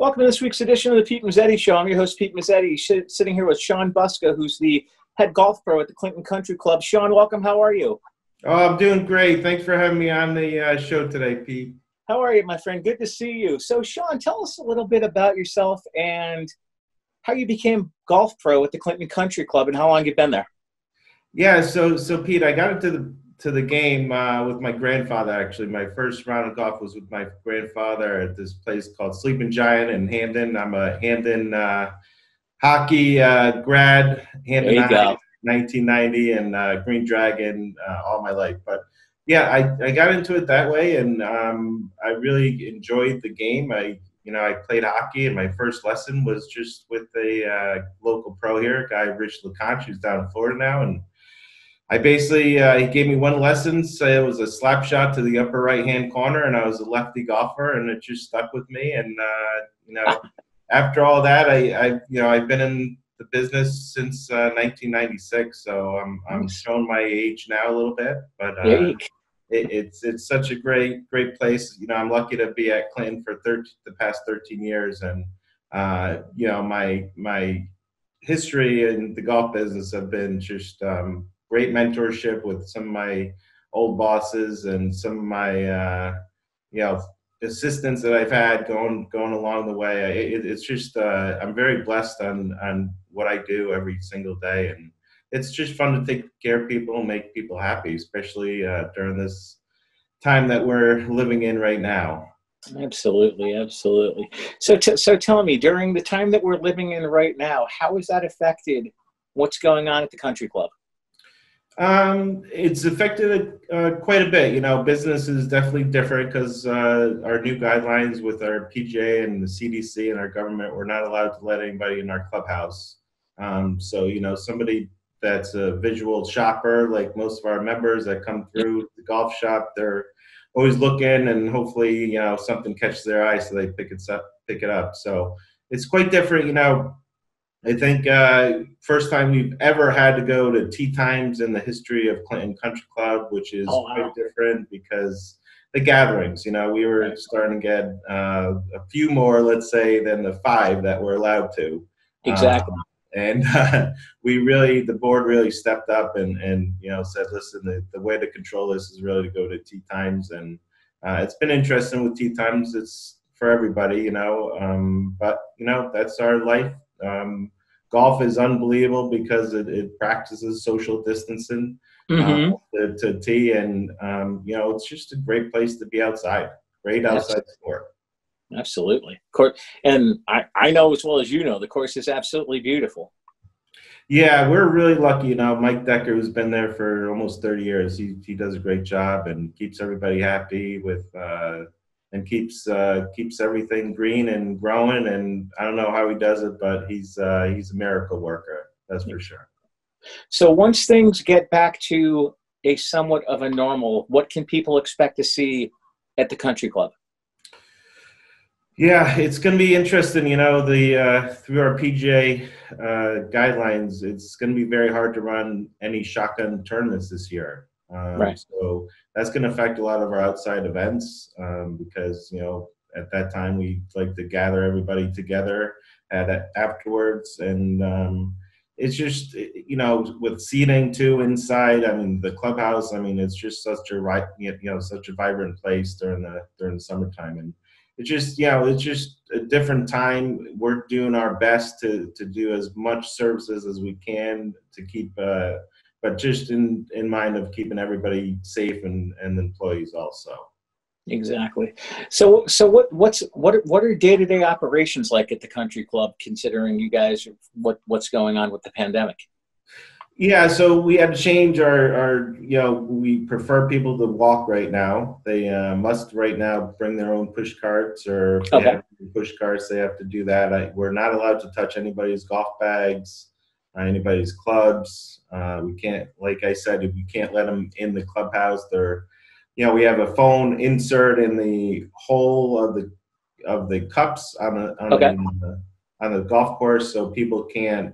Welcome to this week's edition of the Pete Mezzetti Show. I'm your host, Pete Mezzetti, sitting here with Sean Busca, who's the head golf pro at the Clinton Country Club. Sean, welcome. How are you? Oh, I'm doing great. Thanks for having me on the show today, Pete. How are you, my friend? Good to see you. So, Sean, tell us a little bit about yourself and how you became golf pro at the Clinton Country Club and how long you've been there. Yeah, so Pete, I got into the game with my grandfather. Actually, my first round of golf was with my grandfather at this place called Sleeping Giant in Hamden. I'm a Hamden hockey grad, There Hamden you High, go. 1990, and Green Dragon all my life. But yeah, I got into it that way, and I really enjoyed the game. I played hockey, and my first lesson was just with a local pro here, a guy Rich LeConte, who's down in Florida now, and I basically, he gave me one lesson, so it was a slap shot to the upper right-hand corner, and I was a lefty golfer, and it just stuck with me. And, after all that, I've been in the business since 1996, so I'm showing my age now a little bit, but it's such a great place. I'm lucky to be at Clinton for the past 13 years, and, my history in the golf business have been just great mentorship with some of my old bosses and some of my assistants that I've had going along the way. It's just I'm very blessed on what I do every single day, and it's just fun to take care of people and make people happy, especially during this time that we're living in right now. Absolutely. So tell me, during the time that we're living in right now, how has that affected what's going on at the country club? It's affected it quite a bit. Business is definitely different because our new guidelines with our PGA and the CDC and our government, we're not allowed to let anybody in our clubhouse. So somebody that's a visual shopper, like most of our members that come through the golf shop, they're always looking, and hopefully something catches their eye, so they pick it up. So it's quite different. I think first time we've ever had to go to tee times in the history of Clinton Country Club, which is quite different because the gatherings, we were starting to get a few more, let's say, than the 5 that we're allowed to. Exactly. And the board really stepped up and said, listen, the way to control this is really to go to tee times. And it's been interesting with tee times. It's for everybody, but that's our life. Golf is unbelievable because it practices social distancing to tee, and it's just a great place to be outside. Great outside sport. Absolutely. And I know as well as the course is absolutely beautiful. Yeah, we're really lucky. Mike Decker, who's been there for almost 30 years, he does a great job and keeps everybody happy with and keeps everything green and growing. And I don't know how he does it, but he's a miracle worker. That's for sure. So once things get back to a somewhat of a normal, what can people expect to see at the country club? Yeah, it's going to be interesting. Through our PGA guidelines, it's going to be very hard to run any shotgun tournaments this year. Right. So that's going to affect a lot of our outside events because, at that time we like to gather everybody together afterwards. And it's just, with seating too inside, the clubhouse, it's just such a vibrant place during the summertime. And it's just a different time. We're doing our best to do as much services as we can to keep, but just in mind of keeping everybody safe and employees also. Exactly. So what are day-to-day operations like at the country club, considering you guys what's going on with the pandemic? Yeah, so we had to change our we prefer people to walk right now. They must right now bring their own push carts, or if they have push carts, they have to do that. We're not allowed to touch anybody's golf bags, anybody's clubs. We can't, like I said, we can't let them in the clubhouse. We have a phone insert in the hole of the cups on the golf course, so people can't.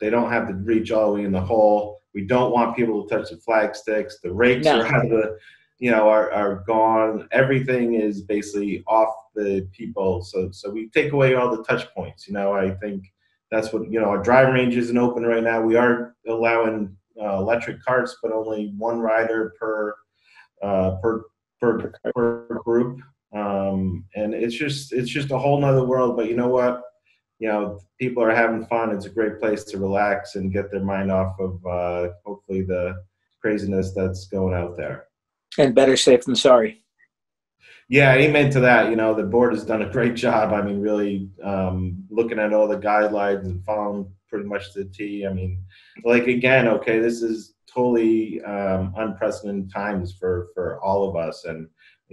They don't have to reach all the way in the hole. We don't want people to touch the flag sticks. The rakes are out of are gone. Everything is basically off the people. So we take away all the touch points. I think that's what, our driving range isn't open right now. We are allowing electric carts, but only one rider uh, per per group. And it's just a whole nother world. But you know what? People are having fun. It's a great place to relax and get their mind off of hopefully the craziness that's going out there. And better safe than sorry. Yeah, amen to that. The board has done a great job. I mean, really looking at all the guidelines and following pretty much to the T. I mean, like again, okay, this is totally unprecedented times for all of us, and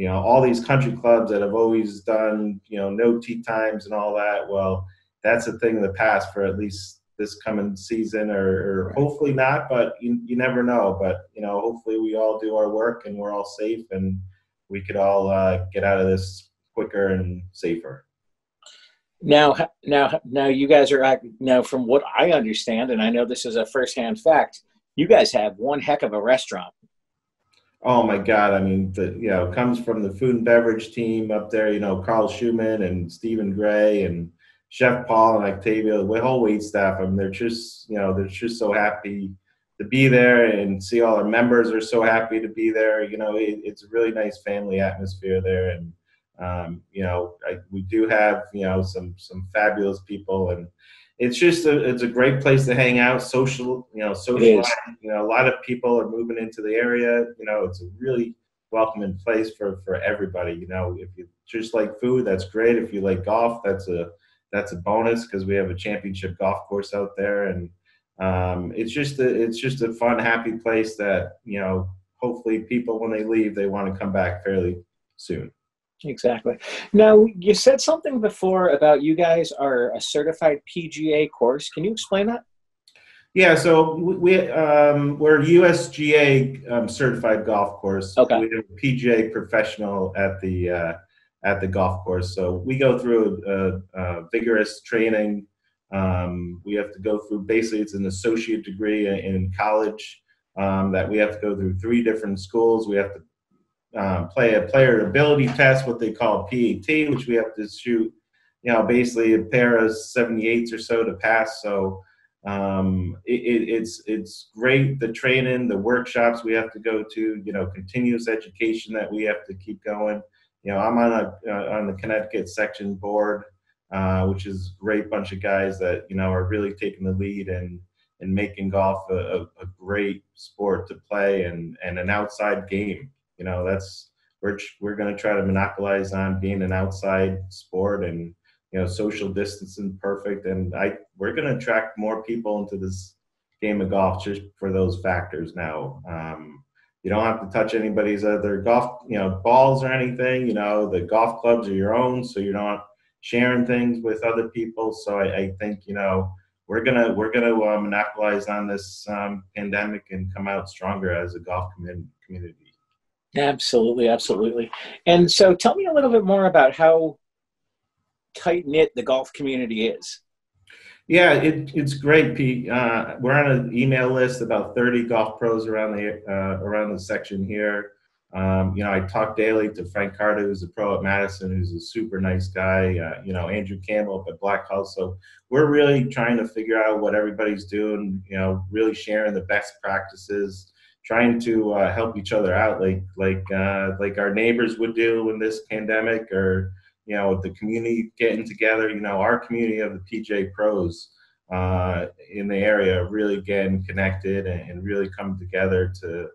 all these country clubs that have always done no tee times and all that. Well, that's a thing of the past for at least this coming season, or hopefully not, but you never know. But hopefully we all do our work and we're all safe and we could all get out of this quicker and safer. Now, you guys are now. From what I understand, and I know this is a firsthand fact, you guys have one heck of a restaurant. Oh my God! I mean, it comes from the food and beverage team up there. Carl Schumann and Stephen Gray and Chef Paul and Octavia, the whole wait staff. I mean, they're just so happy to be there and see all our members are so happy to be there. It's a really nice family atmosphere there, and we do have some fabulous people, and it's a great place to hang out, It socialize. is. A lot of people are moving into the area. It's a really welcoming place for everybody. If you just like food, that's great. If you like golf, that's a bonus because we have a championship golf course out there, and it's just a fun, happy place that hopefully people when they leave they want to come back fairly soon. Exactly. Now, you said something before about you guys are a certified PGA course. Can you explain that? Yeah, so we're USGA certified golf course. Okay. We have a PGA professional at the golf course. So we go through a vigorous training. We have to go through basically it's an associate degree in college that we have to go through three different schools. We have to play a player ability test, what they call PAT, which we have to shoot, basically a pair of 78s or so to pass. So it's great. The training, the workshops we have to go to, continuous education that we have to keep going. I'm on the Connecticut section board, which is a great bunch of guys that are really taking the lead and making golf a great sport to play and an outside game. That's we're going to try to monopolize on being an outside sport and social distancing perfect, and we're going to attract more people into this game of golf just for those factors. Now, you don't have to touch anybody's other golf balls or anything. The golf clubs are your own, so you're not sharing things with other people. So I think we're gonna monopolize on this pandemic and come out stronger as a golf community. Absolutely, absolutely. And so tell me a little bit more about how tight knit the golf community is. Yeah, it's great, Pete. We're on an email list, about 30 golf pros around the section here. I talk daily to Frank Carter, who's a pro at Madison, who's a super nice guy. Andrew Campbell up at Black House. So we're really trying to figure out what everybody's doing. Really sharing the best practices, trying to help each other out, like our neighbors would do in this pandemic, or the community getting together. Our community of the PJ pros in the area really getting connected and really come together to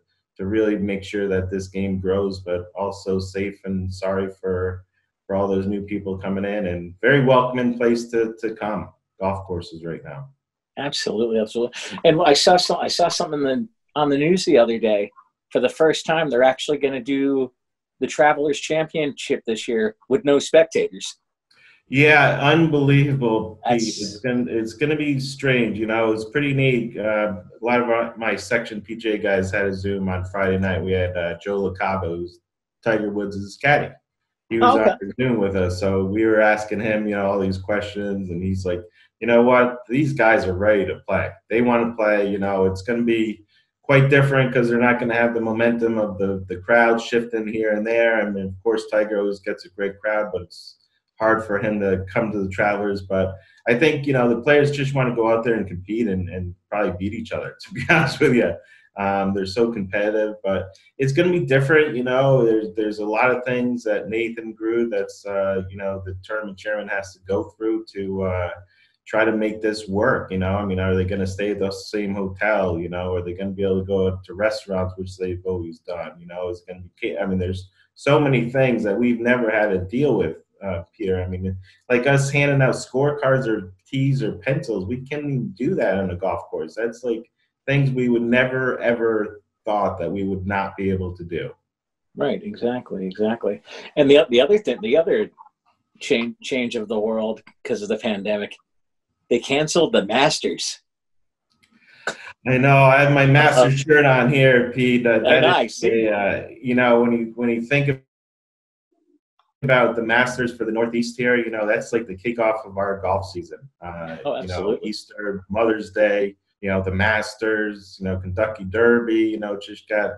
really make sure that this game grows, but also safe. And sorry for all those new people coming in, and very welcoming place to come. Golf courses right now. Absolutely, absolutely. And I saw something on the news the other day. For the first time, they're actually going to do the Travelers Championship this year with no spectators. Yeah, unbelievable, Pete. That's It's gonna be strange. It's pretty neat. A lot of my section PJ guys had a Zoom on Friday night. We had Joe LaCava, who's Tiger Woods' caddy. He was on okay. the Zoom with us, so we were asking him, all these questions, and he's like, you know what? These guys are ready to play. They want to play. It's going to be quite different because they're not going to have the momentum of the crowd shifting here and there. I mean, of course, Tiger always gets a great crowd, but it's hard for him to come to the Travelers. But I think, the players just want to go out there and compete and probably beat each other, to be honest with you. They're so competitive, but it's going to be different. There's a lot of things that Nathan Grew, that's, the tournament chairman has to go through to try to make this work. I mean, are they going to stay at the same hotel? Are they going to be able to go to restaurants, which they've always done? Is it going to be, I mean, there's so many things that we've never had to deal with, Peter. I mean, like us handing out scorecards or tees or pencils, we can't even do that on a golf course. That's like things we would never, ever thought that we would not be able to do. Right. Exactly. And the other thing, the other change of the world because of the pandemic, they canceled the Masters. I know. I have my Masters shirt on here, Pete. Nice. When you think about the Masters for the Northeast here, that's like the kickoff of our golf season. Absolutely. Easter, Mother's Day, the Masters, Kentucky Derby, just got,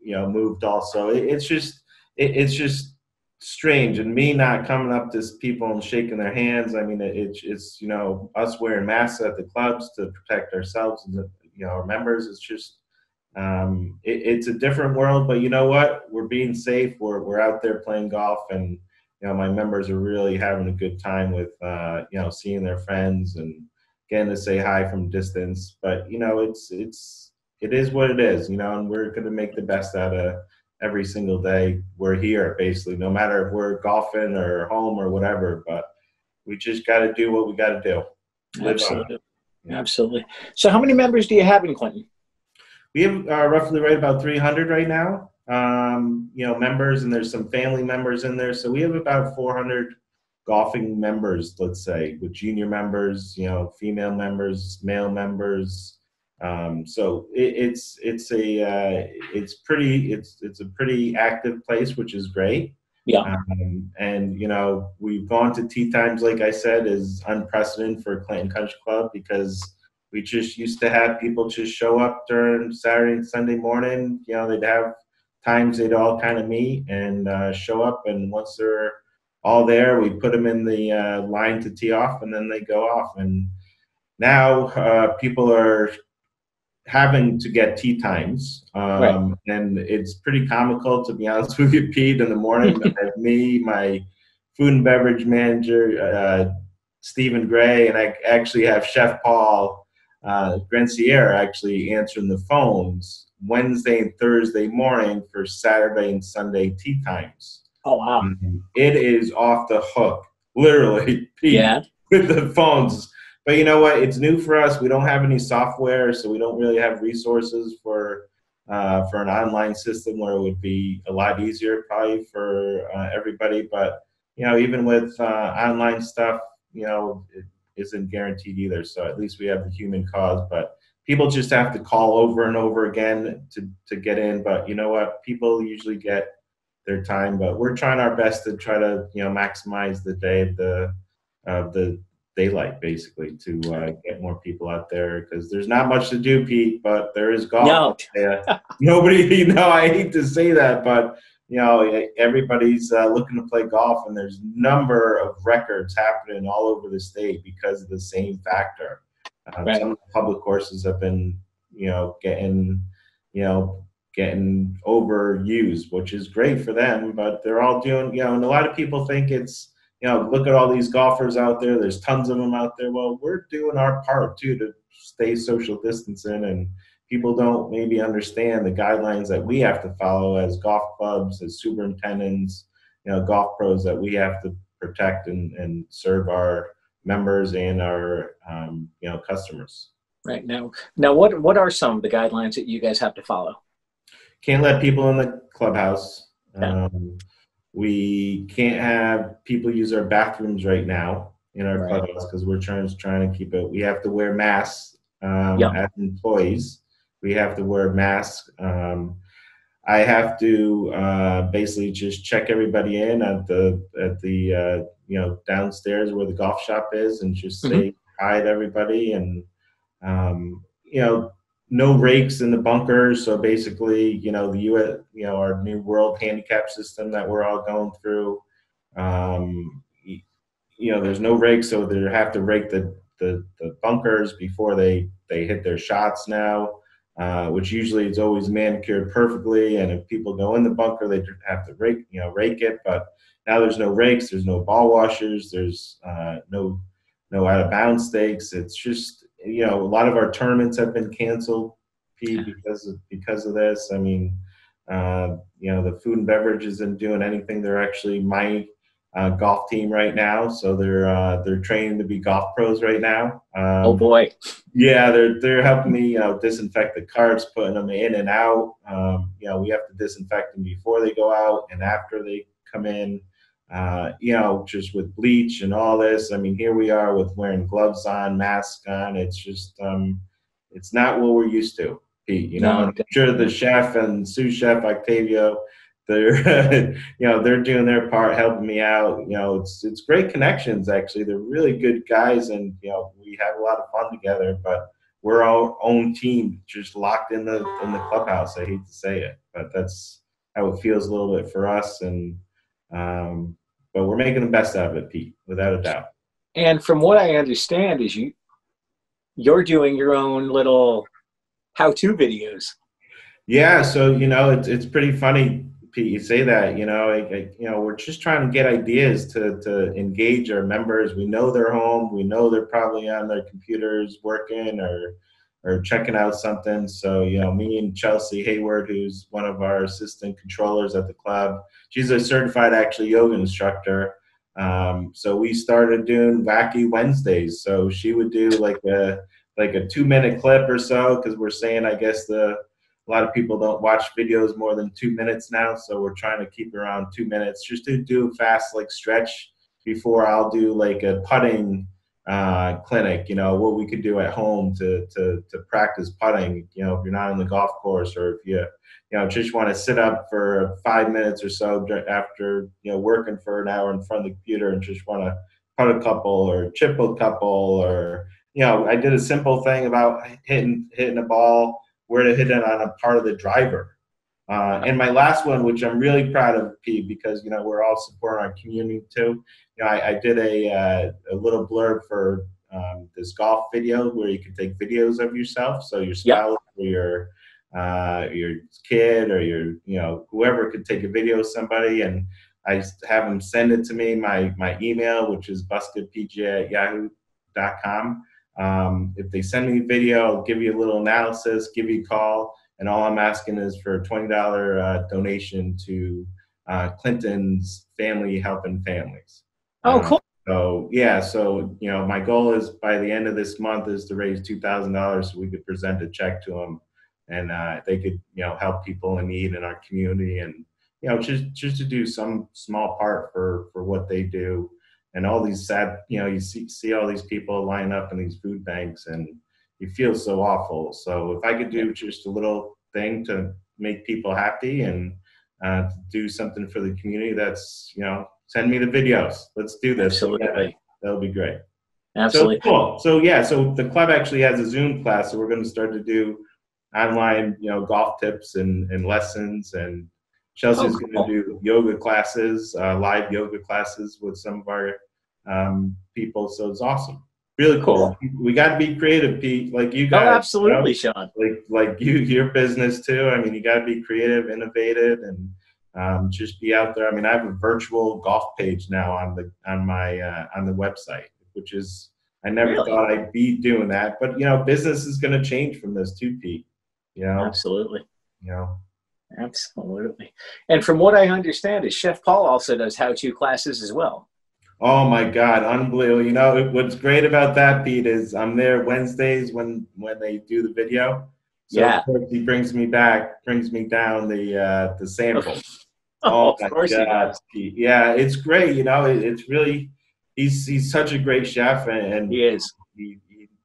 moved also. It's just strange, and me not coming up to people and shaking their hands. I mean, it's us wearing masks at the clubs to protect ourselves and our members. It's just it's a different world, but you know what? We're being safe. We're out there playing golf, and my members are really having a good time with seeing their friends and getting to say hi from distance. But it is what it is, and we're going to make the best out of every single day. We're here, basically, no matter if we're golfing or home or whatever, but we just got to do what we got to do. Absolutely. Absolutely. So how many members do you have in Clinton? We have roughly right about 300 right now, members, and there's some family members in there. So we have about 400 golfing members, let's say, with junior members, female members, male members. So it's a pretty active place, which is great. Yeah. And we've gone to tee times, like I said, is unprecedented for Clinton Country Club, because we just used to have people just show up during Saturday and Sunday morning. They'd have times they'd all kind of meet and show up, and once they're all there, we put them in the line to tee off, and then they go off. And now people are having to get tee times, Right. and it's pretty comical, to be honest with you, Pete. In the morning, I have me, my food and beverage manager, Stephen Gray, and I actually have Chef Paul Grenciere actually answering the phones Wednesday and Thursday morning for Saturday and Sunday tee times. Oh, wow. It is off the hook, literally, Pete, Yeah. with the phones. But you know what? It's new for us. We don't have any software, so we don't really have resources for an online system where it would be a lot easier probably for everybody. But even with online stuff, it isn't guaranteed either. So at least we have the human cause. But people just have to call over and over again to get in. But you know what? People usually get their time. But we're trying our best to try to maximize the day of the daylight, basically, to get more people out there, because there's not much to do, Pete, but there is golf. No. Nobody, I hate to say that, but everybody's looking to play golf, and there's a number of records happening all over the state because of the same factor. Right. Some of the public courses have been getting overused, which is great for them, but they're all doing, and a lot of people think it's, look at all these golfers out there. There's tons of them out there. Well, we're doing our part too to stay social distancing, and people don't maybe understand the guidelines that we have to follow as golf clubs, as superintendents, golf pros, that we have to protect and serve our members and our customers. Right. Now what are some of the guidelines that you guys have to follow? Can't let people in the clubhouse. Yeah. We can't have people use our bathrooms right now in our clubhouse, because we're trying to keep it. We have to wear masks as employees. We have to wear masks. I have to basically just check everybody in at the downstairs where the golf shop is, and just say hi to everybody. And no rakes in the bunkers. So basically, the U.S., our new world handicap system that we're all going through. There's no rakes, so they have to rake the bunkers before they hit their shots now, which usually it's always manicured perfectly. And if people go in the bunker, they have to rake it. But now there's no rakes, there's no ball washers, there's no out of bounds stakes. It's just a lot of our tournaments have been canceled, Pete, because of this. I mean, the food and beverage isn't doing anything. They're actually my golf team right now, so they're training to be golf pros right now. Oh boy. Yeah, they're helping me, disinfect the carts, putting them in and out. We have to disinfect them before they go out and after they come in. Just with bleach and all this. I mean, here we are with wearing gloves on, masks on. It's just, it's not what we're used to, Pete. No, I'm sure the chef and sous chef Octavio, they're, they're doing their part, helping me out. It's great connections actually. They're really good guys, and we have a lot of fun together. But we're our own team, just locked in the clubhouse. I hate to say it, but that's how it feels a little bit for us. And but we're making the best out of it, Pete, without a doubt. And from what I understand is you're doing your own little how-to videos. Yeah, so it's pretty funny, Pete. You say that. We're just trying to get ideas to engage our members. We know they're home. We know they're probably on their computers working or checking out something. So me and Chelsea Hayward, who's one of our assistant controllers at the club, she's a certified actually yoga instructor. So we started doing wacky Wednesdays. So she would do like a 2-minute clip or so, because we're saying, I guess, a lot of people don't watch videos more than 2 minutes now. So we're trying to keep it around 2 minutes, just to do a fast stretch before I'll do like a putting clinic, what we could do at home to practice putting, if you're not on the golf course, or if you just want to sit up for 5 minutes or so after, working for an hour in front of the computer and just want to putt a couple or chip a couple, or, I did a simple thing about hitting a ball, where to hit it on a part of the driver. And my last one, which I'm really proud of, Pete, because, we're all supporting our community too. I did a little blurb for this golf video where you can take videos of yourself. So your spouse or your kid or your, whoever could take a video of somebody, and I have them send it to me, my email, which is buskapj@yahoo.com. If they send me a video, I'll give you a little analysis, give you a call, and all I'm asking is for a $20 donation to Clinton's Family Helping Families. Oh, cool. So yeah, my goal is by the end of this month is to raise $2,000 so we could present a check to them, and they could help people in need in our community, and just to do some small part for what they do. And all these sad, you see all these people line up in these food banks, and you feel so awful. So if I could do just a little thing to make people happy and to do something for the community, that's, send me the videos. Let's do this. Absolutely. That'll be great. Absolutely. So cool. So yeah, so the club actually has a Zoom class, so we're going to start to do online, golf tips and lessons, and Chelsea's going to do yoga classes, live yoga classes with some of our people. So it's awesome. Really cool. We got to be creative, Pete, like you guys. Oh, absolutely, Sean. Like your business too. I mean, you got to be creative, innovative, and just be out there. I mean, I have a virtual golf page now on the website, which is, I never thought I'd be doing that. But business is going to change from this too, Pete. Absolutely. Absolutely. And from what I understand is Chef Paul also does how-to classes as well. Oh my God, unbelievable. What's great about that, Pete, is I'm there Wednesdays when they do the video. So of course he brings me down the sample. Oh my God, Pete. Yeah, it's great. It's really, he's such a great chef, and he is. He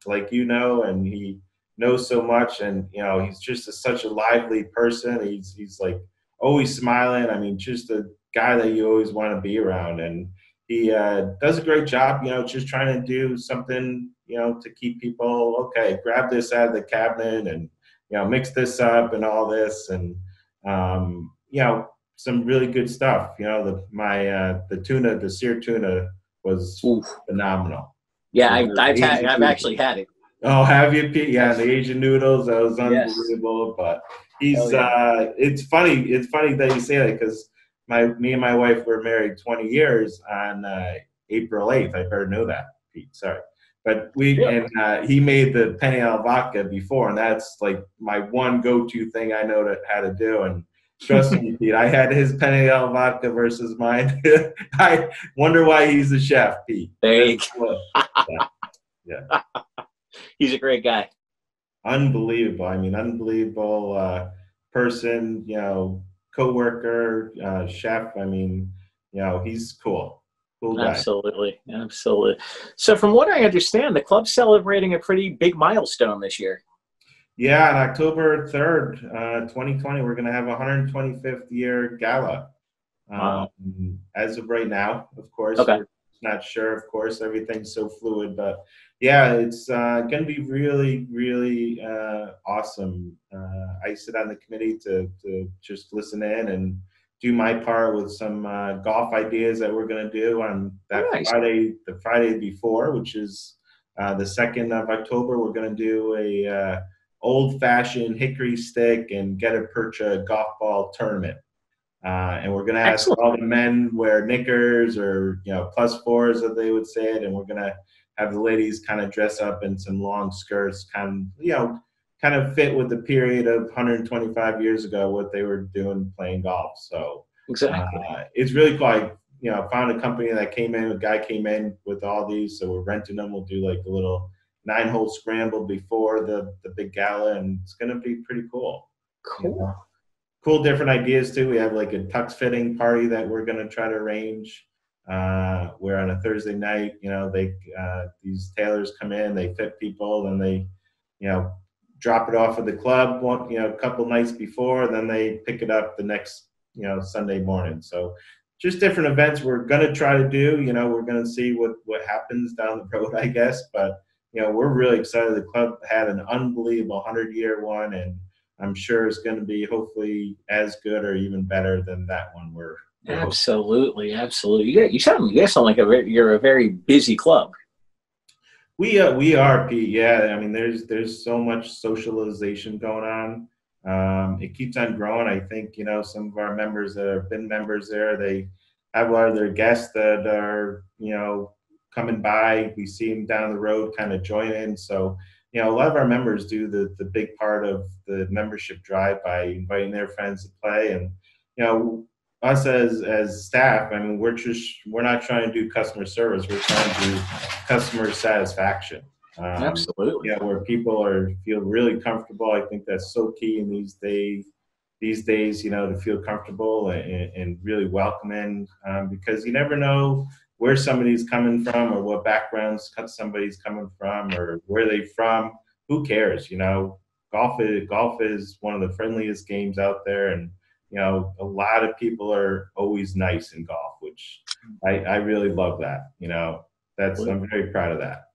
and he knows so much, and he's just such a lively person. He's like always smiling. I mean, just a guy that you always want to be around, and he does a great job, just trying to do something, to keep people, okay, grab this out of the cabinet and mix this up and all this, and some really good stuff. The tuna, the seared tuna was Oof. phenomenal. Yeah, The I've actually had it. Oh, have you, Pete? Yeah, the Asian noodles, that was Yes. unbelievable. But Oh yeah. it's funny. It's funny that you say that because me and my wife were married 20 years on April 8th. I better know that, Pete. Sorry. But Really? he made the penne al vodka before, and that's like my one go-to thing I know how to do. And trust me, Pete, I had his penne al vodka versus mine. I wonder why he's the chef, Pete. There That's you what, go. yeah. He's a great guy. Unbelievable. I mean, unbelievable person, coworker, chef. I mean, he's cool. Cool guy. Absolutely. Absolutely. So from what I understand, the club's celebrating a pretty big milestone this year. Yeah, on October 3rd, 2020, we're going to have a 125th year gala. Wow. As of right now, of course, Okay. we're not sure. Of course, everything's so fluid, but yeah, it's going to be really, really awesome. I sit on the committee to just listen in and do my part with some golf ideas that we're going to do on that Nice. Friday, the Friday before, which is the 2nd of October. We're going to do a old-fashioned hickory stick and get a percha golf ball tournament. And we're going to ask Excellent. all the men wear knickers or, plus fours, as they would say it. And we're going to have the ladies kind of dress up in some long skirts, kind of fit with the period of 125 years ago, what they were doing playing golf. So Exactly. it's really cool. I found a company that a guy came in with all these. So we're renting them. We'll do like a little 9-hole scramble before the big gala. And it's going to be pretty cool. Cool. Cool different ideas too. We have like a tux fitting party that we're going to try to arrange. Where on a Thursday night, these tailors come in, they fit people, and they, drop it off at the club a couple nights before, then they pick it up the next, Sunday morning. So just different events we're going to try to do. We're going to see what happens down the road, I guess. But we're really excited. The club had an unbelievable 100-year one, and I'm sure it's going to be hopefully as good or even better than that one we're Absolutely. Absolutely. You sound like you're a very busy club. We are, Pete. Yeah, I mean, there's so much socialization going on. It keeps on growing. I think some of our members that have been members there, they have a lot of their guests that are coming by. We see them down the road, kind of join in. So a lot of our members do the big part of the membership drive by inviting their friends to play, and us as staff, I mean, we're not trying to do customer service. We're trying to do customer satisfaction. Absolutely. Where people feel really comfortable. I think that's so key in these days. To feel comfortable and really welcoming, because you never know where somebody's coming from or what backgrounds somebody's coming from or where they're from. Who cares? Golf is one of the friendliest games out there, and a lot of people are always nice in golf, which I really love that. I'm very proud of that.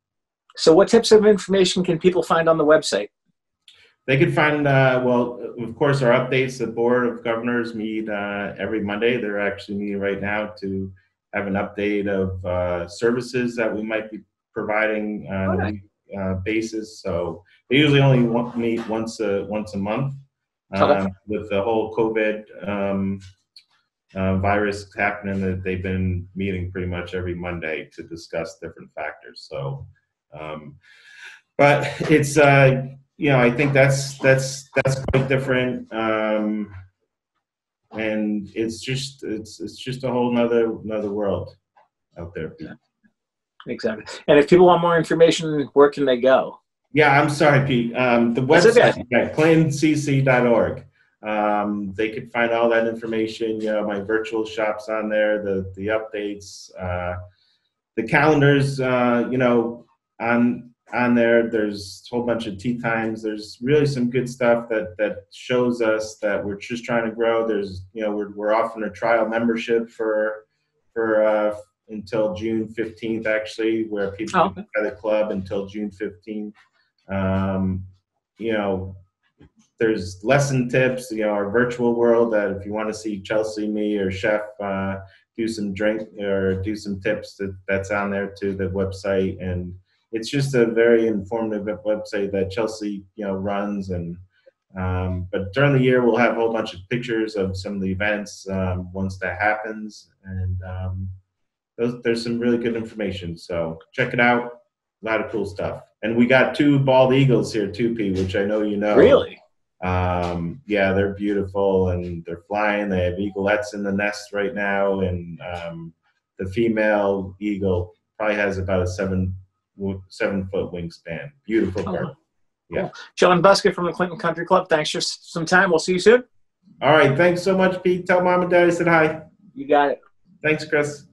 So what types of information can people find on the website? They could find, of course, our updates. The Board of Governors meet every Monday. They're actually meeting right now to have an update of services that we might be providing on a week basis. So they usually only meet once a month. With the whole COVID virus happening, that they've been meeting pretty much every Monday to discuss different factors. So, but it's I think that's quite different, and it's just a whole nother world out there. Exactly. And if people want more information, where can they go? Yeah, I'm sorry, Pete. The website, clancc.org. They could find all that information. My virtual shop's on there, the updates, the calendars. On there. There's a whole bunch of tea times. There's really some good stuff that shows us that we're just trying to grow. There's we're offering a trial membership for until June 15th, actually, where people can try the club until June 15th. there's lesson tips, our virtual world, that if you want to see Chelsea, me, or Chef do some drink or do some tips, that's on there too, the website. And it's just a very informative website that Chelsea, runs. And but during the year, we'll have a whole bunch of pictures of some of the events once that happens. And there's some really good information. So check it out. A lot of cool stuff. And we got 2 bald eagles here too, P, which I know you know. Really? Yeah, they're beautiful and they're flying. They have eaglets in the nest right now. And the female eagle probably has about a 7-foot wingspan. Beautiful bird. Oh, yeah. Cool. Sean Busca from the Clinton Country Club. Thanks for some time. We'll see you soon. All right. Thanks so much, Pete. Tell Mom and Dad I said hi. You got it. Thanks, Chris.